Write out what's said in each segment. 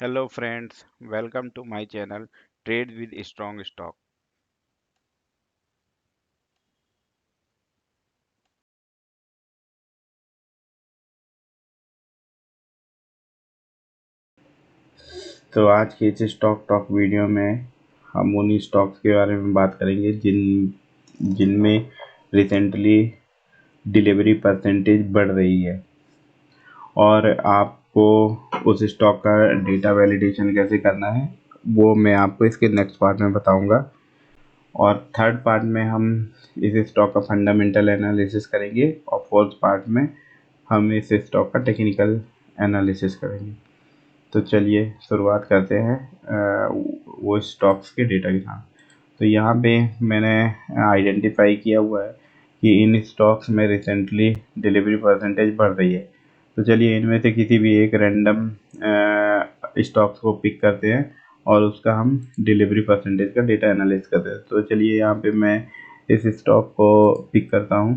Hello friends, welcome to my channel Trade with Strong Stock। तो आज के इस स्टॉक टॉक वीडियो में हम उन स्टॉक्स के बारे में बात करेंगे जिनमें रिसेंटली डिलीवरी परसेंटेज बढ़ रही है और आपको उस स्टॉक का डेटा वैलिडेशन कैसे करना है वो मैं आपको इसके नेक्स्ट पार्ट में बताऊंगा। और थर्ड पार्ट में हम इस स्टॉक का फंडामेंटल एनालिसिस करेंगे और फोर्थ पार्ट में हम इस स्टॉक का टेक्निकल एनालिसिस करेंगे। तो चलिए शुरुआत करते हैं वो स्टॉक्स के डेटा के साथ। तो यहाँ पे मैंने आइडेंटिफाई किया हुआ है कि इन स्टॉक्स में रिसेंटली डिलीवरी परसेंटेज बढ़ रही है। तो चलिए इनमें से किसी भी एक रैंडम स्टॉक्स को पिक करते हैं और उसका हम डिलीवरी परसेंटेज का डेटा एनालाइज करते हैं। तो चलिए यहाँ पे मैं इस स्टॉक को पिक करता हूँ।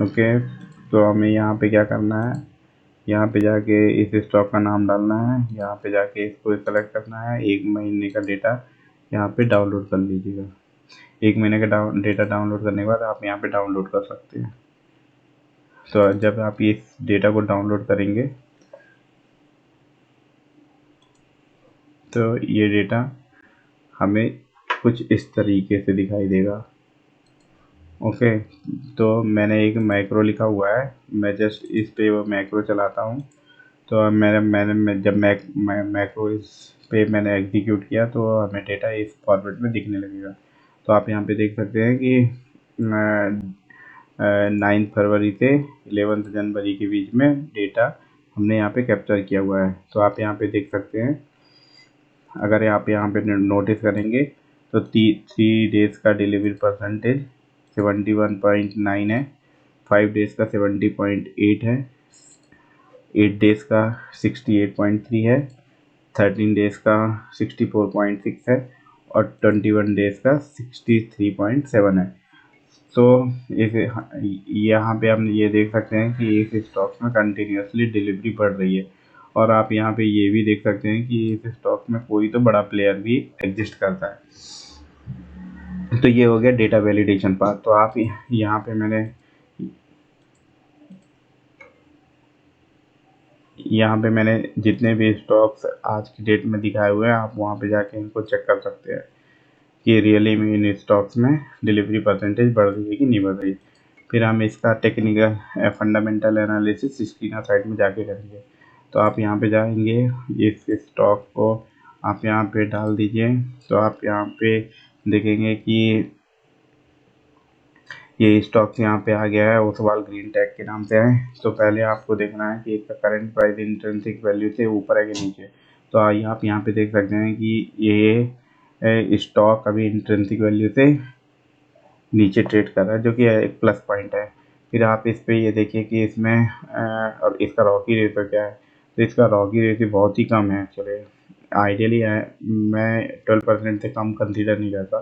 ओके, तो हमें यहाँ पे क्या करना है, यहाँ पे जाके इस स्टॉक का नाम डालना है, यहाँ पे जाके इसको सेलेक्ट करना है, 1 महीने का डेटा यहाँ पे डाउनलोड कर लीजिएगा। 1 महीने का डेटा डाउनलोड करने के बाद आप यहाँ पे डाउनलोड कर सकते हैं। तो जब आप इस डेटा को डाउनलोड करेंगे तो ये डेटा हमें कुछ इस तरीके से दिखाई देगा। ओके, तो मैंने एक मैक्रो लिखा हुआ है, मैं जस्ट इस पे वो मैक्रो चलाता हूँ। तो जब मैक्रो इस पे मैंने एग्जीक्यूट किया तो हमें डेटा इस फॉर्मेट में दिखने लगेगा। तो आप यहाँ पे देख सकते हैं कि 9 फरवरी से 11 जनवरी के बीच में डेटा हमने यहाँ पे कैप्चर किया हुआ है। तो आप यहाँ पे देख सकते हैं, अगर आप यहाँ पे नोटिस करेंगे तो 3 डेज़ का डिलीवरी परसेंटेज 71.9 है, 5 डेज़ का 70.8 है, 8 डेज़ का 68.3 है, 13 डेज़ का 64.6 है और 21 डेज़ का 63.7 है। तो इस यहाँ पे हम ये देख सकते हैं कि इस स्टॉक्स में कंटिन्यूसली डिलीवरी बढ़ रही है। और आप यहाँ पे ये भी देख सकते हैं कि इस स्टॉक में कोई तो बड़ा प्लेयर भी एग्जिस्ट करता है। तो ये हो गया डेटा वैलिडेशन पार्ट। तो आप यहाँ पे मैंने जितने भी स्टॉक्स आज की डेट में दिखाए हुए हैं, आप वहाँ पे जाके इनको चेक कर सकते हैं कि रियली में इन स्टॉक्स में डिलीवरी परसेंटेज बढ़ रही है कि नहीं बढ़ रही है। फिर हम इसका technical fundamental analysis screen side में जाके करेंगे। तो आप यहाँ पे जाएंगे, इस स्टॉक को आप यहाँ पे डाल दीजिए। तो आप यहाँ पे देखेंगे कि ये स्टॉक्स यहाँ पे आ गया है, ओसवाल ग्रीन टेक के नाम से है। तो पहले आपको देखना है कि इसका करंट प्राइस इंट्रिंसिक वैल्यू से ऊपर है कि नीचे। तो आप यहाँ पे देख सकते हैं कि ये स्टॉक अभी इंट्रिंसिक वैल्यू से नीचे ट्रेड कर रहा है, जो कि एक प्लस पॉइंट है। फिर आप इस पे ये देखिए कि इसमें और इसका रॉकी रेशो क्या है। तो इसका रॉकी रेशो बहुत ही कम है। चलिए आइडियली मैं 12% से कम कंसीडर नहीं करता।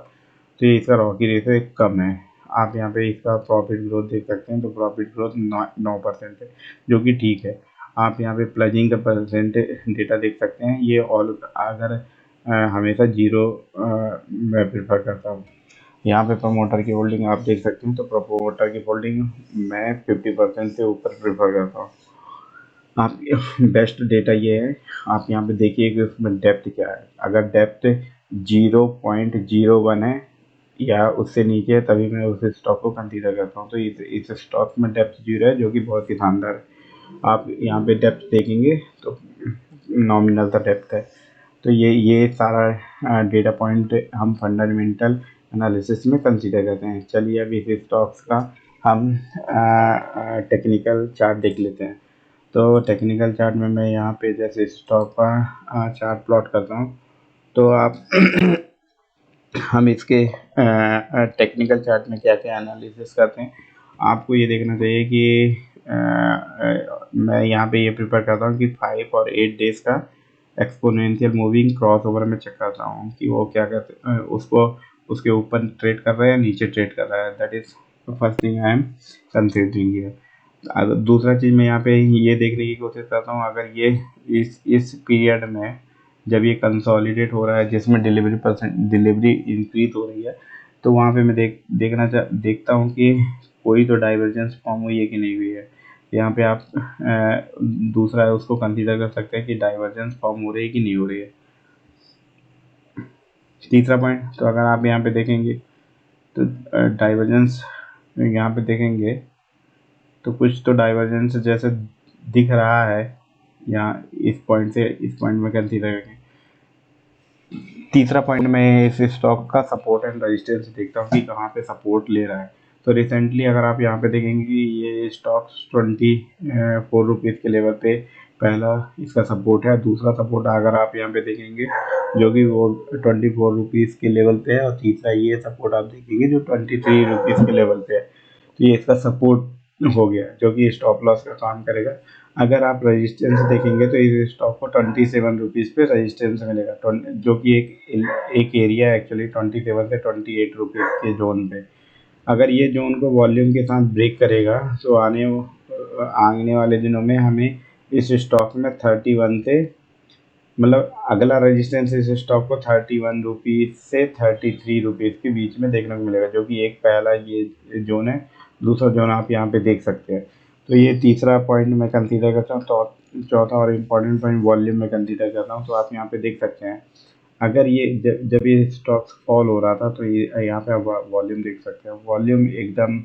तो ये इसका रॉकी रेशो एक कम है। आप यहाँ पे इसका प्रॉफिट ग्रोथ देख सकते हैं, तो प्रॉफिट ग्रोथ 9% है, जो कि ठीक है। आप यहाँ पे प्लजिंग का परसेंट डेटा देख सकते हैं, ये ऑल अगर हमेशा जीरो मैं प्रेफर करता हूँ। यहाँ पे प्रमोटर की होल्डिंग आप देख सकते हैं, तो प्रमोटर की होल्डिंग मैं 50% से ऊपर प्रेफर करता हूँ। आप बेस्ट डेटा ये है, आप यहाँ पे देखिए कि उसमें डेप्थ क्या है। अगर डेप्थ 0.01 है या उससे नीचे है तभी मैं उस स्टॉक को कंसीडर करता हूँ। तो इस स्टॉक में डेप्थ 0 है, जो कि बहुत ही शानदार है। आप यहाँ पे डेप्थ देखेंगे तो नॉमिनल सा डेप्थ है। तो ये सारा डेटा पॉइंट हम फंडामेंटल एनालिसिस में कंसीडर करते हैं। चलिए अब इस स्टॉक्स का हम टेक्निकल चार्ट देख लेते हैं। तो टेक्निकल चार्ट में मैं यहाँ पे जैसे स्टॉक का चार्ट प्लॉट करता हूँ, तो आप हम इसके टेक्निकल चार्ट में क्या क्या एनालिसिस करते हैं, आपको ये देखना चाहिए कि मैं यहाँ पे ये प्रिपेयर करता हूँ कि 5 और 8 डेज़ का एक्सपोनेंशियल मूविंग क्रॉस ओवर में चेक करता हूँ कि वो क्या कहते हैं, उसको उसके ऊपर ट्रेड कर रहा है या नीचे ट्रेड कर रहा है। That is first thing I am considering here. अगर दूसरा चीज़ मैं यहाँ पे ये देखने की कोशिश करता हूँ, अगर ये इस पीरियड में जब ये कंसोलिडेट हो रहा है जिसमें डिलीवरी इंक्रीज हो रही है, तो वहाँ पे मैं देखता हूँ कि कोई तो डाइवर्जेंस फॉर्म हुई है कि नहीं हुई है। यहाँ पे आप दूसरा है उसको कंसीडर कर सकते हैं कि डाइवर्जेंस फॉर्म हो रही है कि नहीं हो रही है। तीसरा पॉइंट, तो अगर आप यहाँ पे देखेंगे तो डाइवर्जेंस यहाँ पे देखेंगे तो कुछ तो डाइवर्जेंस जैसे दिख रहा है यहाँ इस पॉइंट से इस पॉइंट में कंसीडर करेंगे। तीसरा पॉइंट में इस स्टॉक का सपोर्ट एंड रेजिस्टेंस देखता हूँ कि कहाँ पे सपोर्ट ले रहा है। तो रिसेंटली अगर आप यहाँ पे देखेंगे कि ये स्टॉक 24 रुपीज़ के लेवल पे पहला इसका सपोर्ट है, दूसरा सपोर्ट अगर आप यहाँ पे देखेंगे जो कि वो 24 रुपीज़ के लेवल पे है, और तीसरा ये सपोर्ट आप देखेंगे जो 23 रुपीज़ के लेवल पे है। तो ये इसका सपोर्ट हो गया जो कि स्टॉप लॉस का काम करेगा। अगर आप रेजिस्टेंस देखेंगे तो इस स्टॉक को 27 रुपीज़ पे रेजिस्टेंस मिलेगा, जो कि एक एरिया है एक्चुअली 27 से 28 रुपीज़ के जोन पे। अगर ये जोन को वॉल्यूम के साथ ब्रेक करेगा तो आने वाले दिनों में हमें इस स्टॉक में 31 से, मतलब अगला रेजिस्टेंस इस स्टॉक को 31 रुपीज़ से 33 रुपीज़ के बीच में देखने को मिलेगा, जो कि एक पहला ये जोन है। दूसरा जोन आप यहाँ पे देख सकते हैं। तो ये तीसरा पॉइंट मैं कंसीडर करता हूँ। तो चौथा और इम्पोर्टेंट पॉइंट वॉल्यूम में कंसीडर करता हूँ। तो आप यहाँ पे देख सकते हैं, अगर ये जब ये स्टॉक फॉल हो रहा था तो ये यहाँ पे आप वॉल्यूम देख सकते हैं, वॉल्यूम एकदम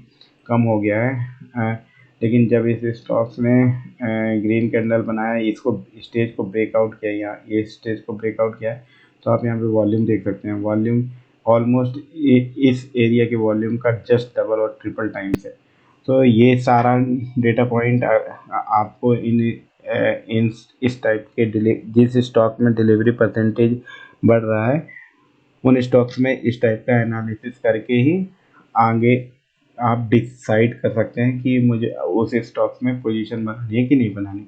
कम हो गया है। लेकिन जब इस स्टॉक्स ने ग्रीन कैंडल बनाया, इसको स्टेज को ब्रेकआउट किया, यहाँ ये स्टेज को ब्रेकआउट किया है, तो आप यहाँ पे वॉल्यूम देख सकते हैं। वॉल्यूम ऑलमोस्ट इस एरिया के वॉल्यूम का जस्ट डबल और ट्रिपल टाइम्स है। तो ये सारा डेटा पॉइंट आपको इन इस टाइप के जिस स्टॉक में डिलीवरी परसेंटेज बढ़ रहा है उन स्टॉक्स में इस टाइप का एनालिसिस करके ही आगे आप डिसाइड कर सकते हैं कि मुझे उस स्टॉक्स में पोजीशन बनानी है कि नहीं बनानी।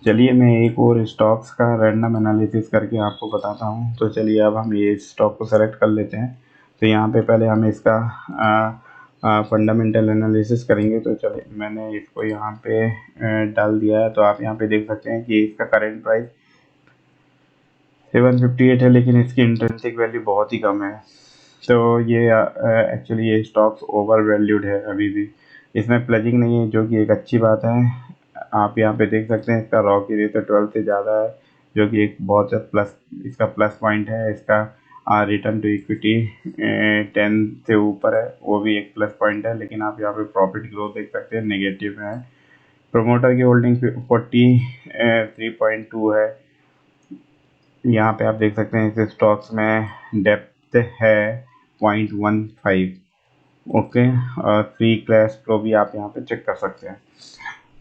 चलिए मैं एक और स्टॉक्स का रैंडम एनालिसिस करके आपको बताता हूँ। तो चलिए अब हम ये स्टॉक को सेलेक्ट कर लेते हैं। तो यहाँ पे पहले हम इसका फंडामेंटल एनालिसिस करेंगे। तो चलिए मैंने इसको यहाँ पे डाल दिया है। तो आप यहाँ पे देख सकते हैं कि इसका करेंट प्राइस 758 है, लेकिन इसकी इंट्रिंसिक वैल्यू बहुत ही कम है। तो ये एक्चुअली ये स्टॉक्स ओवर वैल्यूड है अभी भी, इसमें प्लजिंग नहीं है, जो कि एक अच्छी बात है। आप यहाँ पे देख सकते हैं इसका रॉ की रेट 12 से ज़्यादा है, जो कि एक बहुत प्लस इसका प्लस पॉइंट है। इसका रिटर्न टू इक्विटी 10 से ऊपर है, वो भी एक प्लस पॉइंट है। लेकिन आप यहाँ पे प्रॉफिट ग्रोथ देख सकते हैं नेगेटिव है। प्रोमोटर की होल्डिंग 43.2 है। यहाँ पे आप देख सकते हैं इस स्टॉक्स में डेप्थ है 0.15। ओके, और फ्री कैश फ्लो भी आप यहाँ पे चेक कर सकते हैं।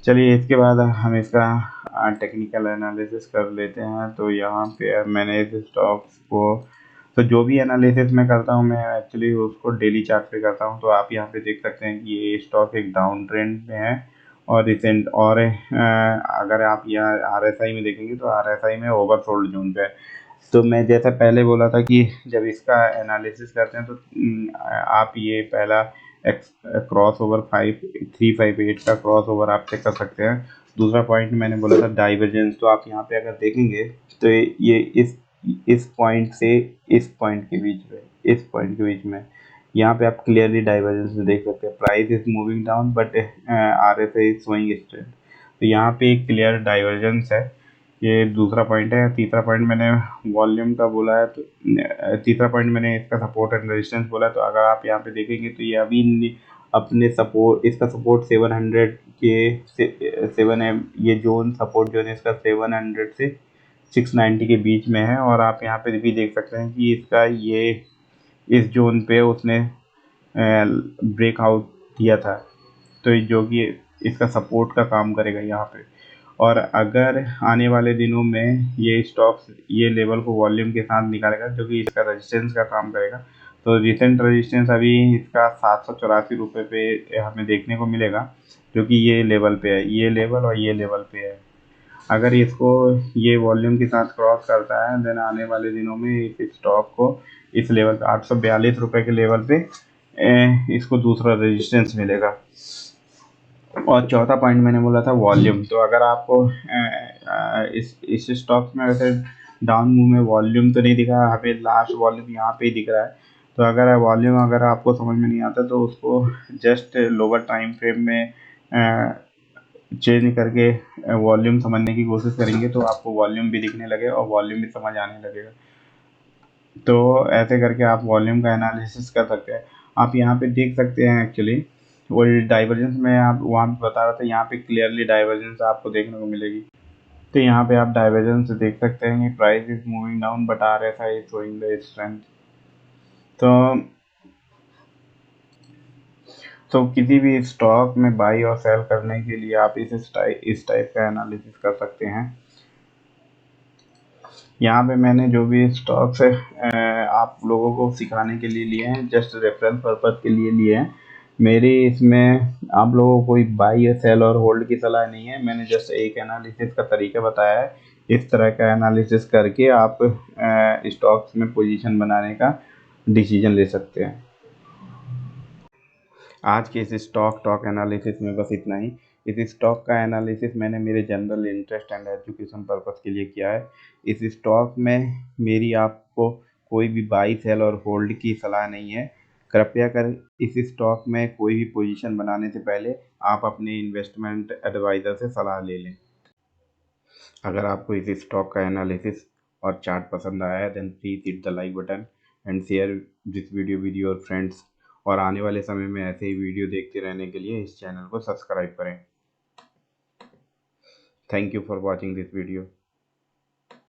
चलिए इसके बाद हम इसका टेक्निकल एनालिसिस कर लेते हैं। तो यहाँ पे मैंने इस स्टॉक्स को, तो जो भी एनालिसिस मैं करता हूँ मैं एक्चुअली उसको डेली चार्ट पे करता हूँ। तो आप यहाँ पे देख सकते हैं कि ये स्टॉक एक डाउन ट्रेंड में है और रिसेंट, और अगर आप यहाँ RSI में देखेंगे तो RSI में ओवरसोल्ड जोन पे है। तो मैं जैसा पहले बोला था कि जब इसका एनालिसिस करते हैं तो आप ये पहला क्रॉस ओवर 5358 का क्रॉस ओवर आप चेक कर सकते हैं। दूसरा पॉइंट मैंने बोला था डाइवर्जेंस। तो आप यहाँ पे अगर देखेंगे तो ये इस पॉइंट से इस पॉइंट के बीच में, इस पॉइंट के बीच में यहाँ पे आप क्लियरली डाइवर्जेंस देख सकते हैं। Price is moving down but RSI is showing strength. तो यहाँ पे एक क्लियर डाइवर्जेंस है। ये दूसरा पॉइंट है। तीसरा पॉइंट मैंने वॉल्यूम का बोला है। तो तीसरा पॉइंट मैंने इसका सपोर्ट एंड रेजिस्टेंस बोला है। तो अगर आप यहाँ पे देखेंगे तो ये अभी अपने सपोर्ट, इसका सपोर्ट 700 के 7 ये जोन सपोर्ट जोन इसका 700 से 690 के बीच में है। और आप यहाँ पे भी देख सकते हैं कि इसका ये इस जोन पे उसने ब्रेकआउट दिया था, तो जो कि इसका सपोर्ट का काम करेगा यहाँ पे। और अगर आने वाले दिनों में ये स्टॉक्स ये लेवल को वॉल्यूम के साथ निकालेगा, जो कि इसका रेजिस्टेंस का काम करेगा। तो रिसेंट रेजिस्टेंस अभी इसका 784 रुपये पे हमें देखने को मिलेगा, जो कि ये लेवल पे है, ये लेवल और ये लेवल पे है। अगर इसको ये वॉल्यूम के साथ क्रॉस करता है देन आने वाले दिनों में इस स्टॉक को इस लेवल पे 842 रुपये के लेवल पे इसको दूसरा रेजिस्टेंस मिलेगा। और चौथा पॉइंट मैंने बोला था वॉल्यूम। तो अगर आपको इस स्टॉक में वैसे डाउन मूव में वॉल्यूम तो नहीं दिखा है, यहाँ पे लास्ट वॉल्यूम यहाँ पे ही दिख रहा है। तो अगर वॉल्यूम अगर आपको समझ में नहीं आता तो उसको जस्ट लोअर टाइम फ्रेम में चेंज करके वॉल्यूम समझने की कोशिश करेंगे तो आपको वॉल्यूम भी दिखने लगेगा और वॉल्यूम भी समझ आने लगेगा। तो ऐसे करके आप वॉल्यूम का एनालिसिस कर सकते हैं। आप यहाँ पे देख सकते हैं एक्चुअली वो डाइवर्जेंस में आप वहाँ पे बता रहा था, यहाँ पे क्लियरली डाइवर्जेंस आपको देखने को मिलेगी। तो यहाँ पे आप डाइवर्जेंस देख सकते हैं कि price is moving down but RSI is showing the strength. तो किसी भी स्टॉक में बाई और सेल करने के लिए आप इस टाइप का एनालिसिस कर सकते हैं। यहाँ पे मैंने जो भी स्टॉक्स है आप लोगों को सिखाने के लिए लिए हैं, जस्ट रेफरेंस पर्पस के लिए लिए हैं। मेरी इसमें आप लोगों को कोई बाई या सेल और होल्ड की सलाह नहीं है, मैंने जस्ट एक एनालिसिस का तरीका बताया है। इस तरह का एनालिसिस करके आप स्टॉक्स में पोजीशन बनाने का डिसीजन ले सकते हैं। आज के इस स्टॉक टॉक एनालिसिस में बस इतना ही। इस स्टॉक का एनालिसिस मैंने मेरे general interest and education purpose के लिए किया है। इस स्टॉक में मेरी आपको कोई भी बाई सेल और होल्ड की सलाह नहीं है। कृपया कर इस स्टॉक में कोई भी पोजीशन बनाने से पहले आप अपने इन्वेस्टमेंट एडवाइज़र से सलाह ले लें। अगर आपको इस स्टॉक का एनालिसिस और चार्ट पसंद आया है then please hit the like button and share this video with your friends. और आने वाले समय में ऐसे ही वीडियो देखते रहने के लिए इस चैनल को सब्सक्राइब करें। Thank you for watching this video.